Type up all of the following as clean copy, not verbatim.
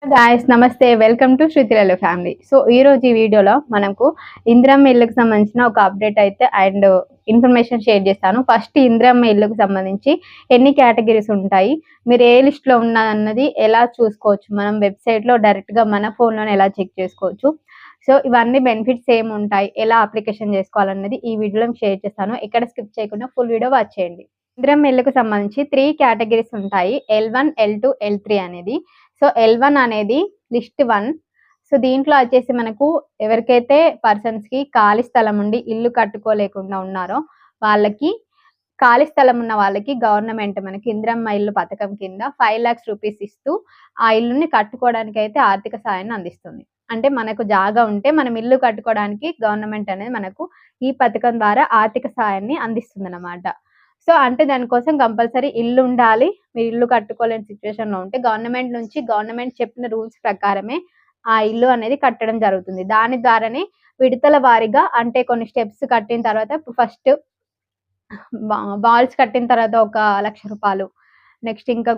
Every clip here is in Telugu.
గాయ్స్ నమస్తే, వెల్కమ్ టు శ్రీతిలలు ఫ్యామిలీ. సో ఈ రోజు ఈ వీడియోలో మనకు ఇందిరమ్మ ఇళ్ళకి సంబంధించిన ఒక అప్డేట్ అయితే అండ్ ఇన్ఫర్మేషన్ షేర్ చేస్తాను. ఫస్ట్ ఇందిరమ్మ ఇళ్ళకి సంబంధించి ఎన్ని కేటగిరీస్ ఉంటాయి, మీరు ఏ లిస్ట్ లో ఉన్నదన్నది ఎలా చూసుకోవచ్చు, మనం వెబ్సైట్ లో డైరెక్ట్ గా మన ఫోన్ లోనే ఎలా చెక్ చేసుకోవచ్చు, సో ఇవన్నీ బెనిఫిట్స్ ఏమి ఉంటాయి, ఎలా అప్లికేషన్ చేసుకోవాలన్నది ఈ వీడియోలో షేర్ చేస్తాను. ఎక్కడ స్కిప్ చేయకుండా ఫుల్ వీడియో వాచ్ చేయండి. ఇందిరమ్మ ఇళ్ళకు సంబంధించి 3 కేటగిరీస్ ఉంటాయి, L1, L2, L3 అనేది. సో L1 అనేది లిస్ట్ 1. సో దీంట్లో వచ్చేసి మనకు ఎవరికైతే పర్సన్స్ కి ఖాళీ స్థలం ఉండి ఇల్లు కట్టుకోలేకుండా ఉన్నారో వాళ్ళకి, ఖాళీ స్థలం ఉన్న వాళ్ళకి గవర్నమెంట్ మనకి ఇందిరమ్మ ఇల్లు పథకం కింద 5 lakhs రూపీస్ ఇస్తూ ఆ ఇల్లుని కట్టుకోవడానికి అయితే ఆర్థిక సాయాన్ని అందిస్తుంది. అంటే మనకు జాగా ఉంటే మనం ఇల్లు కట్టుకోవడానికి గవర్నమెంట్ అనేది మనకు ఈ పథకం ద్వారా ఆర్థిక సాయాన్ని అందిస్తుంది అన్నమాట. సో అంటే దానికోసం కంపల్సరీ ఇల్లు ఉండాలి. మీరు ఇల్లు కట్టుకోలేని సిచ్యువేషన్ లో ఉంటే గవర్నమెంట్ చెప్పిన రూల్స్ ప్రకారమే ఆ ఇల్లు అనేది కట్టడం జరుగుతుంది. దాని ద్వారానే విడతల వారీగా, అంటే కొన్ని స్టెప్స్ కట్టిన తర్వాత ఫస్ట్ వాల్స్ కట్టిన తర్వాత ఒక ₹1,00,000, నెక్స్ట్ ఇంకా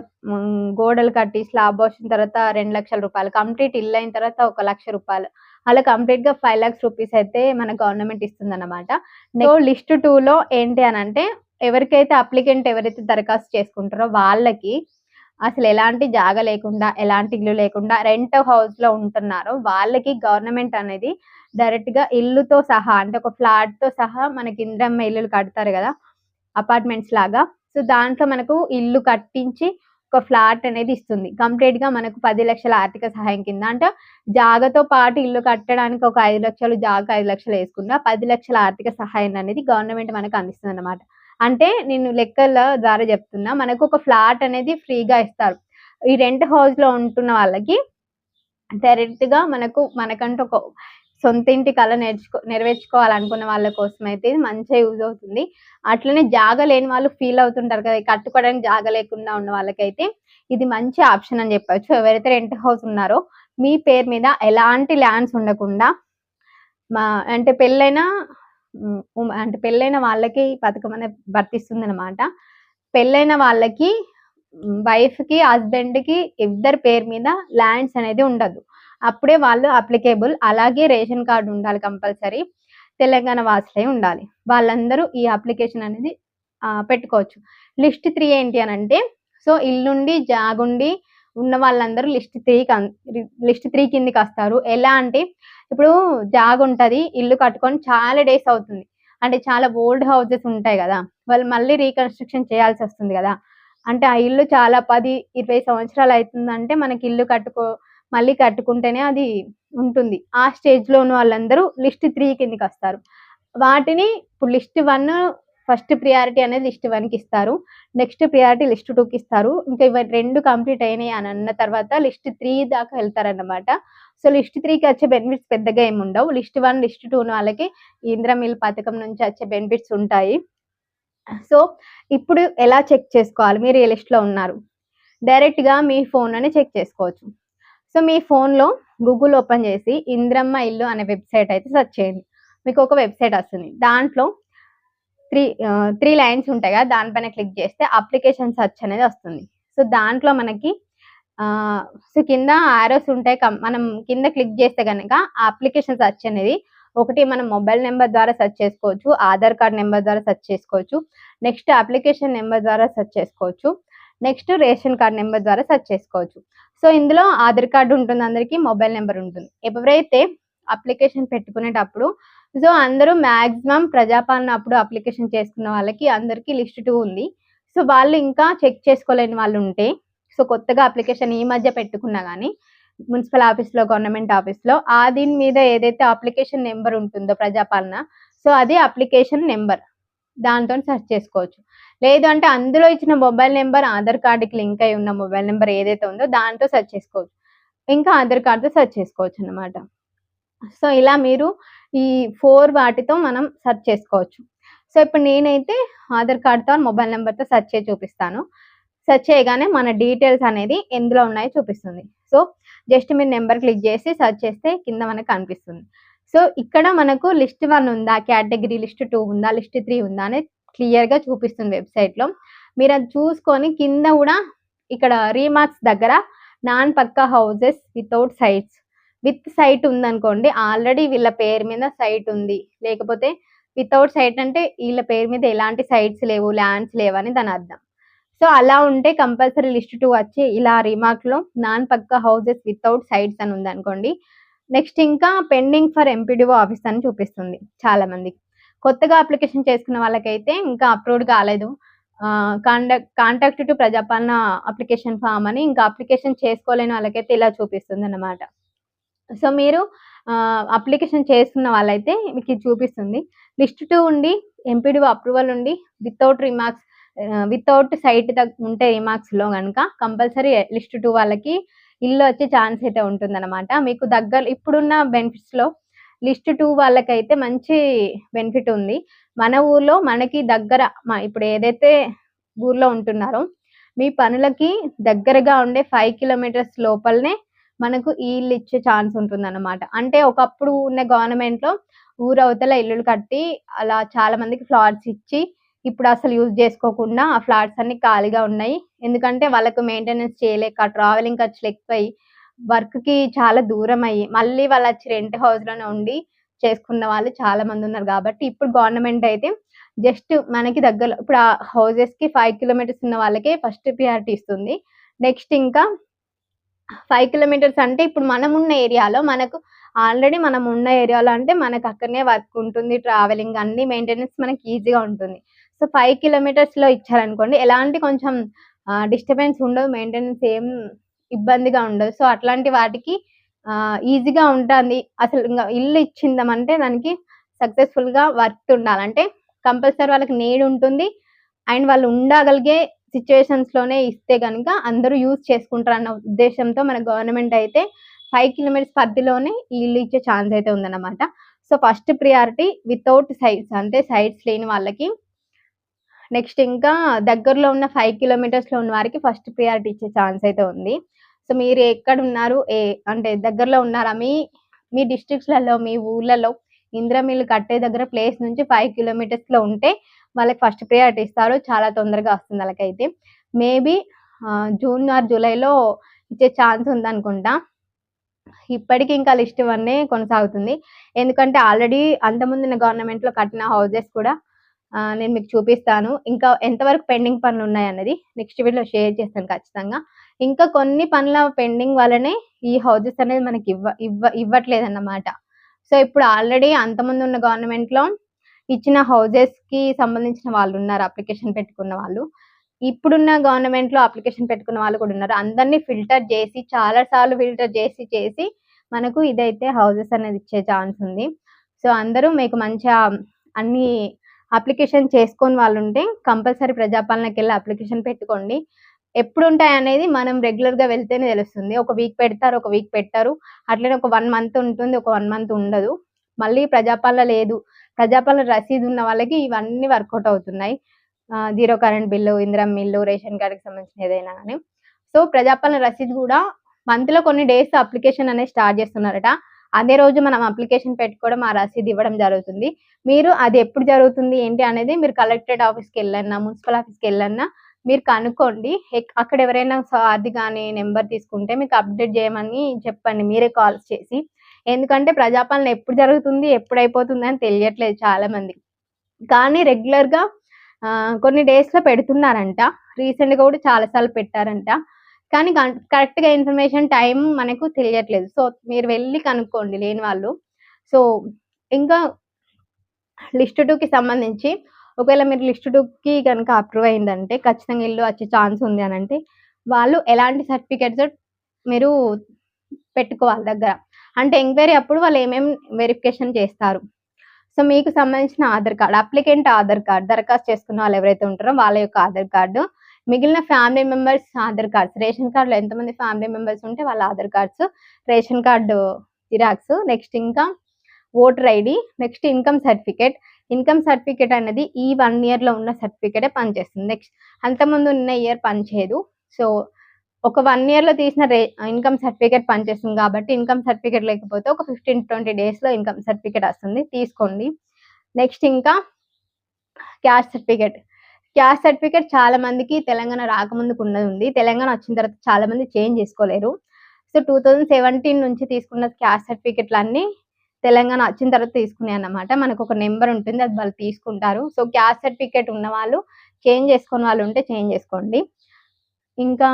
గోడలు కట్టి స్లాబ్ వచ్చిన తర్వాత ₹2,00,000, కంప్లీట్ ఇల్లు అయిన తర్వాత ₹1,00,000, అలా కంప్లీట్ గా 5 lakhs రూపీస్ అయితే మన గవర్నమెంట్ ఇస్తుంది అనమాట. సో లిస్ట్ 2 లో ఏంటి అని అంటే, ఎవరికైతే అప్లికెంట్ ఎవరైతే దరఖాస్తు చేసుకుంటారో వాళ్ళకి అసలు ఎలాంటి జాగా లేకుండా, ఎలాంటి ఇల్లు లేకుండా రెంట్ హౌస్ లో ఉంటున్నారో వాళ్ళకి గవర్నమెంట్ అనేది డైరెక్ట్ గా ఇల్లుతో సహా, అంటే ఒక ఫ్లాట్ తో సహా మనకి ఇందిరమ్మ ఇల్లులు కడతారు కదా, అపార్ట్మెంట్స్ లాగా. సో దాంట్లో మనకు ఇల్లు కట్టించి ఒక ఫ్లాట్ అనేది ఇస్తుంది. కంప్లీట్ గా మనకు 10 లక్షల ఆర్థిక సహాయం కింద, అంటే జాగతో పాటు ఇల్లు కట్టడానికి ఒక 5 లక్షలు, జాగా 5 లక్షలు వేసుకున్నా 10 లక్షల ఆర్థిక సహాయం అనేది గవర్నమెంట్ మనకు అందిస్తుంది అన్నమాట. అంటే నేను లెక్కల ద్వారా చెప్తున్నా, మనకు ఒక ఫ్లాట్ అనేది ఫ్రీగా ఇస్తారు. ఈ రెంట్ హౌస్ లో ఉంటున్న వాళ్ళకి డైరెక్ట్ గా మనకంటూ ఒక సొంత ఇంటి కళ నెరవేర్చుకోవాలనుకున్న వాళ్ళ కోసం అయితే ఇది మంచిగా యూజ్ అవుతుంది. అట్లనే జాగా లేని వాళ్ళు ఫీల్ అవుతుంటారు కదా, కట్టుకోవడానికి జాగా లేకుండా ఉన్న వాళ్ళకైతే ఇది మంచి ఆప్షన్ అని చెప్పొచ్చు. ఎవరైతే రెంట్ హౌస్ ఉన్నారో మీ పేరు మీద ఎలాంటి ల్యాండ్స్ ఉండకుండా, అంటే పెళ్ళైన వాళ్ళకి ఈ పథకం అనేది వర్తిస్తుంది అనమాట. పెళ్ళైన వాళ్ళకి వైఫ్ కి, హస్బెండ్ కి ఇద్దరి పేరు మీద ల్యాండ్స్ అనేది ఉండదు. అప్పుడే వాళ్ళు అప్లికేబుల్. అలాగే రేషన్ కార్డు ఉండాలి కంపల్సరీ. తెలంగాణ వాసులై ఉండాలి. వాళ్ళందరూ ఈ అప్లికేషన్ అనేది పెట్టుకోవచ్చు. లిస్ట్ 3 ఏంటి అనంటే, సో ఇల్లుండి, జాగుండి ఉన్న వాళ్ళందరూ లిస్ట్ 3 కిందికి వస్తారు. ఎలా అంటే, ఇప్పుడు జాగుంటది, ఇల్లు కట్టుకొని చాలా డేస్ అవుతుంది. అంటే చాలా ఓల్డ్ హౌసెస్ ఉంటాయి కదా, వాళ్ళు మళ్ళీ రీకన్స్ట్రక్షన్ చేయాల్సి వస్తుంది కదా. అంటే ఆ ఇల్లు చాలా 10, 20 సంవత్సరాలు అవుతుందంటే మనకి ఇల్లు మళ్ళీ కట్టుకుంటేనే అది ఉంటుంది. ఆ స్టేజ్ లో ఉన్న వాళ్ళందరూ లిస్ట్ 3 కిందికి వస్తారు. వాటిని ఇప్పుడు లిస్ట్ 1 ఫస్ట్ ప్రియారిటీ అనేది లిస్ట్ 1 కి ఇస్తారు. నెక్స్ట్ ప్రియారిటీ లిస్ట్ 2 కి ఇస్తారు. ఇంకా ఇవి 2 కంప్లీట్ అయినాయి అని అన్న తర్వాత లిస్ట్ 3 దాకా వెళ్తారన్నమాట. సో లిస్ట్ 3 కి వచ్చే బెనిఫిట్స్ పెద్దగా ఏమి ఉండవు. లిస్ట్ 1, లిస్ట్ 2 వాళ్ళకి ఇందిరమ్మ ఇల్లు పథకం నుంచి వచ్చే బెనిఫిట్స్ ఉంటాయి. సో ఇప్పుడు ఎలా చెక్ చేసుకోవాలి, మీరు ఏ లిస్ట్ లో ఉన్నారు? డైరెక్ట్ గా మీ ఫోన్ లోనే చెక్ చేసుకోవచ్చు. సో మీ ఫోన్ లో గూగుల్ ఓపెన్ చేసి ఇందిరమ్మ ఇల్లు అనే వెబ్సైట్ అయితే సెర్చ్ చేయండి. మీకు ఒక వెబ్సైట్ వస్తుంది. దాంట్లో త్రీ లైన్స్ ఉంటాయి కదా, దానిపైన క్లిక్ చేస్తే అప్లికేషన్ సెర్చ్ అనేది వస్తుంది. సో దాంట్లో మనకి సో కింద ఆరోస్ ఉంటాయి. మనం కింద క్లిక్ చేస్తే కనుక ఆ అప్లికేషన్ సెర్చ్ అనేది ఒకటి మనం మొబైల్ నెంబర్ ద్వారా సెర్చ్ చేసుకోవచ్చు, ఆధార్ కార్డ్ నెంబర్ ద్వారా సెర్చ్ చేసుకోవచ్చు, నెక్స్ట్ అప్లికేషన్ నెంబర్ ద్వారా సెర్చ్ చేసుకోవచ్చు, నెక్స్ట్ రేషన్ కార్డ్ నెంబర్ ద్వారా సెర్చ్ చేసుకోవచ్చు. సో ఇందులో ఆధార్ కార్డు ఉంటుంది అందరికి, మొబైల్ నెంబర్ ఉంటుంది. ఎవరైతే అప్లికేషన్ పెట్టుకునేటప్పుడు, సో అందరూ మాక్సిమం ప్రజాపాలన అప్పుడు అప్లికేషన్ చేసుకున్న వాళ్ళకి అందరికి లిస్ట్ 2 ఉంది. సో వాళ్ళు ఇంకా చెక్ చేసుకోలేని వాళ్ళు ఉంటే, సో కొత్తగా అప్లికేషన్ ఈ మధ్య పెట్టుకున్నా కానీ మున్సిపల్ ఆఫీస్లో, గవర్నమెంట్ ఆఫీస్లో దీని మీద ఏదైతే అప్లికేషన్ నెంబర్ ఉంటుందో ప్రజాపాలన, సో అది అప్లికేషన్ నెంబర్, దాంతో సెర్చ్ చేసుకోవచ్చు. లేదు అంటే అందులో ఇచ్చిన మొబైల్ నెంబర్, ఆధార్ కార్డుకి లింక్ అయి ఉన్న మొబైల్ నెంబర్ ఏదైతే ఉందో దాంతో సెర్చ్ చేసుకోవచ్చు. ఇంకా ఆధార్ కార్డుతో సెర్చ్ చేసుకోవచ్చు అన్నమాట. సో ఇలా మీరు ఈ 4 వాటితో మనం సెర్చ్ చేసుకోవచ్చు. సో ఇప్పుడు నేనైతే ఆధార్ కార్డ్‌తో, మొబైల్ నెంబర్‌తో సెర్చ్ చేసి చూపిస్తాను. సెర్చ్ చేయగానే మన డీటెయిల్స్ అనేది ఎందులో ఉన్నాయో చూపిస్తుంది. సో జస్ట్ మీరు నెంబర్ క్లిక్ చేసి సెర్చ్ చేస్తే కింద మనకు కనిపిస్తుంది. సో ఇక్కడ మనకు లిస్ట్ 1 ఉందా, కేటగిరీ లిస్ట్ 2 ఉందా, లిస్ట్ 3 ఉందా అనేది క్లియర్‌గా చూపిస్తుంది వెబ్‌సైట్‌లో. మీరు అది చూసుకొని కింద కూడా ఇక్కడ రీమార్క్స్ దగ్గర non pucca houses without sites. With site ఉందనుకోండి, ఆల్రెడీ వీళ్ళ పేరు మీద సైట్ ఉంది. లేకపోతే వితౌట్ సైట్ అంటే వీళ్ళ పేరు మీద ఎలాంటి సైట్స్ లేవు, ల్యాండ్స్ లేవని దాని అర్థం. సో అలా ఉంటే కంపల్సరీ లిస్ట్ 2 వచ్చి ఇలా రిమార్క్లో non pucca houses without sites అని ఉందనుకోండి. నెక్స్ట్ ఇంకా పెండింగ్ ఫర్ ఎంపీడీఓ ఆఫీస్ అని చూపిస్తుంది చాలా మందికి. కొత్తగా అప్లికేషన్ చేసుకున్న వాళ్ళకైతే ఇంకా అప్రూవ్డ్ కాలేదు. Contact to Prajapalana application form అని ఇంకా అప్లికేషన్ చేసుకోలేని వాళ్ళకైతే ఇలా చూపిస్తుంది అన్నమాట. సో మీరు అప్లికేషన్ చేసుకున్న వాళ్ళైతే మీకు ఇది చూపిస్తుంది. లిస్ట్ 2 ఉండి ఎంపీడీఓ అప్రూవల్ ఉండి వితౌట్ సైట్ ఉంటే రిమార్క్స్లో కనుక కంపల్సరీ లిస్ట్ 2 వాళ్ళకి ఇల్లు వచ్చే ఛాన్స్ అయితే ఉంటుందన్నమాట. మీకు దగ్గర ఇప్పుడున్న బెనిఫిట్స్లో లిస్ట్ 2 వాళ్ళకైతే మంచి బెనిఫిట్ ఉంది. మన ఊర్లో మనకి దగ్గర ఇప్పుడు ఏదైతే ఊర్లో ఉంటున్నారో మీ పనులకి దగ్గరగా ఉండే 5 కిలోమీటర్స్ లోపలనే మనకు ఈ ఇల్లు ఇచ్చే ఛాన్స్ ఉంటుందన్నమాట. అంటే ఒకప్పుడు ఉన్న గవర్నమెంట్లో ఊరవతల ఇల్లులు కట్టి అలా చాలా మందికి ఫ్లాట్స్ ఇచ్చి ఇప్పుడు అసలు యూజ్ చేసుకోకుండా ఆ ఫ్లాట్స్ అన్ని ఖాళీగా ఉన్నాయి. ఎందుకంటే వాళ్ళకు మెయింటెనెన్స్ చేయలేక ట్రావెలింగ్ ఖర్చులు ఎక్కువై వర్క్కి చాలా దూరం అయ్యి మళ్ళీ వాళ్ళు వచ్చి రెంట్ హౌస్లోనే ఉండి చేసుకున్న వాళ్ళు చాలా మంది ఉన్నారు. కాబట్టి ఇప్పుడు గవర్నమెంట్ అయితే జస్ట్ మనకి దగ్గరలో ఇప్పుడు ఆ హౌసెస్కి 5 కిలోమీటర్స్ ఉన్న వాళ్ళకే ఫస్ట్ ప్రియారిటీ ఇస్తుంది. నెక్స్ట్ ఇంకా 5 కిలోమీటర్స్ అంటే ఇప్పుడు మనం ఉన్న ఏరియాలో మనకు ఆల్రెడీ మనం ఉన్న ఏరియాలో అంటే మనకు అక్కడనే వర్క్ ఉంటుంది, ట్రావెలింగ్ అన్ని మెయింటెనెన్స్ మనకి ఈజీగా ఉంటుంది. సో 5 కిలోమీటర్స్లో ఇచ్చారనుకోండి ఎలాంటి కొంచెం డిస్టర్బెన్స్ ఉండదు, మెయింటెనెన్స్ ఏం ఇబ్బందిగా ఉండదు. సో అట్లాంటి వాటికి ఈజీగా ఉంటుంది. అసలు ఇంకా ఇల్లు ఇచ్చిందామంటే దానికి సక్సెస్ఫుల్గా వర్క్ ఉండాలంటే కంపల్సరీ వాళ్ళకి నీడ్ ఉంటుంది అండ్ వాళ్ళు ఉండగలిగే సిచ్యువేషన్స్లోనే ఇస్తే కనుక అందరూ యూజ్ చేసుకుంటారన్న ఉద్దేశంతో మన గవర్నమెంట్ అయితే 5 కిలోమీటర్స్ పరిధిలోనే ఇల్లు ఇచ్చే ఛాన్స్ అయితే ఉందన్నమాట. So first priority without sites అంటే సైట్స్ లేని వాళ్ళకి. నెక్స్ట్ ఇంకా దగ్గరలో ఉన్న 5 కిలోమీటర్స్లో ఉన్న వారికి ఫస్ట్ ప్రియారిటీ ఇచ్చే ఛాన్స్ అయితే ఉంది. సో మీరు ఎక్కడ ఉన్నారు అంటే దగ్గరలో ఉన్నారా మీ డిస్ట్రిక్ట్స్లలో మీ ఊర్లలో ఇందిరమ్మ ఇల్లు కట్టే దగ్గర ప్లేస్ నుంచి 5 కిలోమీటర్స్లో ఉంటే వాళ్ళకి ఫస్ట్ ప్రియారిటీ ఇస్తారు. చాలా తొందరగా వస్తుంది వాళ్ళకైతే. మేబీ జూన్ ఆర్ జూలైలో ఇచ్చే ఛాన్స్ ఉందనుకుంటా. ఇప్పటికి ఇంకా లిస్ట్ 1 కొనసాగుతుంది. ఎందుకంటే ఆల్రెడీ అంతకుముందున్న గవర్నమెంట్లో కట్టిన హౌసెస్ కూడా నేను మీకు చూపిస్తాను. ఇంకా ఎంతవరకు పెండింగ్ పనులు ఉన్నాయన్నది నెక్స్ట్ వీడియోలో షేర్ చేస్తాను ఖచ్చితంగా. ఇంకా కొన్ని పనుల పెండింగ్ వల్లనే ఈ హౌసెస్ అనేది మనకి ఇవ్వట్లేదన్నమాట. సో ఇప్పుడు ఆల్రెడీ అంతకుముందు ఉన్న గవర్నమెంట్లో ఇచ్చిన హౌసెస్కి సంబంధించిన వాళ్ళు ఉన్నారు, అప్లికేషన్ పెట్టుకున్న వాళ్ళు. ఇప్పుడున్న గవర్నమెంట్లో అప్లికేషన్ పెట్టుకున్న వాళ్ళు కూడా ఉన్నారు. అందరినీ ఫిల్టర్ చేసి చాలా సార్లు ఫిల్టర్ చేసి మనకు ఇదైతే హౌసెస్ అనేది ఇచ్చే ఛాన్స్ ఉంది. సో అందరూ మీకు మంచిగా అన్ని అప్లికేషన్ చేసుకొని వాళ్ళు ఉంటే కంపల్సరీ ప్రజాపాలనకి వెళ్ళి అప్లికేషన్ పెట్టుకోండి. ఎప్పుడు ఉంటాయి అనేది మనం రెగ్యులర్గా వెళ్తేనే తెలుస్తుంది. ఒక వీక్ పెడతారు, ఒక వీక్ పెట్టారు, అట్లనే ఒక 1 మంత్ ఉంటుంది, ఒక 1 మంత్ ఉండదు. మళ్ళీ ప్రజాపాలన లేదు, ప్రజాపాలన రసీదు ఉన్న వాళ్ళకి ఇవన్నీ వర్కౌట్ అవుతున్నాయి. 0 కరెంట్ బిల్లు, ఇందిరమ్మ ఇల్లు, రేషన్ కార్డుకి సంబంధించిన ఏదైనా కానీ. సో ప్రజాపాలన రసీదు కూడా మంత్లో కొన్ని డేస్ అప్లికేషన్ అనేది స్టార్ట్ చేస్తున్నారట. అదే రోజు మనం అప్లికేషన్ పెట్టుకోవడం, ఆ రసీదు ఇవ్వడం జరుగుతుంది. మీరు అది ఎప్పుడు జరుగుతుంది ఏంటి అనేది మీరు కలెక్టరేట్ ఆఫీస్కి వెళ్ళన్నా, మున్సిపల్ ఆఫీస్కి వెళ్ళన్నా మీరు కనుక్కోండి. అక్కడ ఎవరైనా సార్ది కానీ నెంబర్ తీసుకుంటే మీకు అప్డేట్ చేయమని చెప్పండి మీరే కాల్స్ చేసి. ఎందుకంటే ప్రజాపాలన ఎప్పుడు జరుగుతుంది, ఎప్పుడు అయిపోతుంది అని తెలియట్లేదు చాలా మంది. కానీ రెగ్యులర్గా కొన్ని డేస్లో పెడుతున్నారంట. రీసెంట్గా కూడా చాలాసార్లు పెట్టారంట. కానీ కరెక్ట్గా ఇన్ఫర్మేషన్ టైం మనకు తెలియట్లేదు. సో మీరు వెళ్ళి కనుక్కోండి లేని వాళ్ళు. సో ఇంకా లిస్ట్ 2కి సంబంధించి ఒకవేళ మీరు లిస్ట్ 2కి కనుక అప్రూవ్ అయిందంటే ఖచ్చితంగా ఇల్లు వచ్చే ఛాన్స్ ఉంది అని అంటే వాళ్ళు ఎలాంటి సర్టిఫికేట్స్ మీరు పెట్టుకోవాలి దగ్గర. అంటే ఎంక్వైరీ అప్పుడు వాళ్ళు ఏమేమి వెరిఫికేషన్ చేస్తారు. సో మీకు సంబంధించిన Aadhaar card, applicant Aadhaar card, దరఖాస్తు చేసుకున్న వాళ్ళు ఎవరైతే ఉంటారో వాళ్ళ యొక్క ఆధార్ కార్డు, మిగిలిన family members Aadhaar cards, ration కార్డులో ఎంతమంది ఫ్యామిలీ మెంబర్స్ ఉంటే వాళ్ళ Aadhaar cards, ration card xerox, next ఇంకా voter ID, next income certificate. Income certificate అనేది ఈ 1 ఇయర్లో ఉన్న సర్టిఫికేటే పనిచేస్తుంది. నెక్స్ట్ అంతకుముందు ఉన్న ఇయర్ పనిచేయదు. సో ఒక 1 ఇయర్లో తీసిన ఇన్కమ్ సర్టిఫికేట్ పనిచేస్తుంది కాబట్టి ఇన్కమ్ సర్టిఫికేట్ లేకపోతే ఒక 15-20 డేస్లో ఇన్కమ్ సర్టిఫికేట్ వస్తుంది, తీసుకోండి. నెక్స్ట్ ఇంకా క్యాస్ట్ సర్టిఫికేట్. క్యాస్ట్ సర్టిఫికేట్ చాలా మందికి తెలంగాణ రాకముందుకు ఉన్నదుంది. తెలంగాణ వచ్చిన తర్వాత చాలా మంది చేంజ్ చేసుకోలేరు. సో, 2017 నుంచి తీసుకున్న క్యాస్ట్ సర్టిఫికేట్‌లన్నీ తెలంగాణ వచ్చిన తర్వాత తీసుకున్నాయన్నమాట. మనకొక నంబర్ ఉంటుంది. అది వాళ్ళు తీసుకుంటారు. సో, క్యాస్ట్ సర్టిఫికేట్ ఉన్నవాళ్ళు చేంజ్ చేసుకోని వాళ్ళుంటే చేంజ్ చేసుకోండి. ఇంకా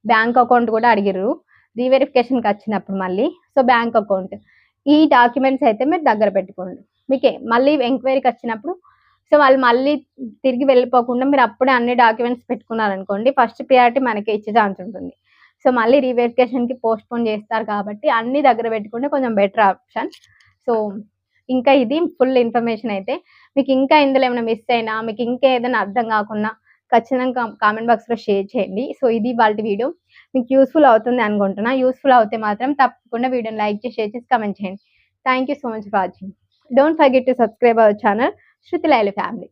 బ్యాంక్ అకౌంట్ కూడా అడిగిర్రు. రీవెరిఫికేషన్‌కచ్చినప్పుడు మళ్ళీ. So, bank account. ఈ డాక్యుమెంట్స్ అయితే మీరు దగ్గర పెట్టుకోండి. మీకే మళ్ళీ ఎంక్వైరీకొచ్చినప్పుడు సో, వాళ్ళు మళ్ళీ తిరిగి వెళ్ళిపోకుండా మీరు అప్పుడే అన్ని డాక్యుమెంట్స్ పెట్టుకున్నారనుకోండి, ఫస్ట్ ప్రియారిటీ మనకే ఇచ్చే ఛాన్స్ ఉంటుంది. సో, మళ్ళీ రీవెరిఫికేషన్‌కి పోస్ట్‌పోన్ చేస్తారు కాబట్టి అన్నీ దగ్గర పెట్టుకుంటే కొంచెం బెటర్ ఆప్షన్. సో, ఇంకా ఇది ఫుల్ ఇన్ఫర్మేషన్ అయితే. మీకు ఇంకా ఇందులో ఏమైనా మిస్ అయినా, మీకు ఇంకా ఏదైనా అర్థం కాకున్నా ఖచ్చితంగా కామెంట్ బాక్స్‌లో షేర్ చేయండి. సో, ఇది ఇవాల్టి వీడియో. మీకు యూజ్‌ఫుల్ అవుతుంది అనుకుంటున్నా. యూజ్‌ఫుల్ అవుతే మాత్రం తప్పకుండా వీడియోని లైక్ చేసి, షేర్ చేసి, కామెంట్ చేయండి. Thank you so much for watching. Don't forget to subscribe our channel Shruti lively family.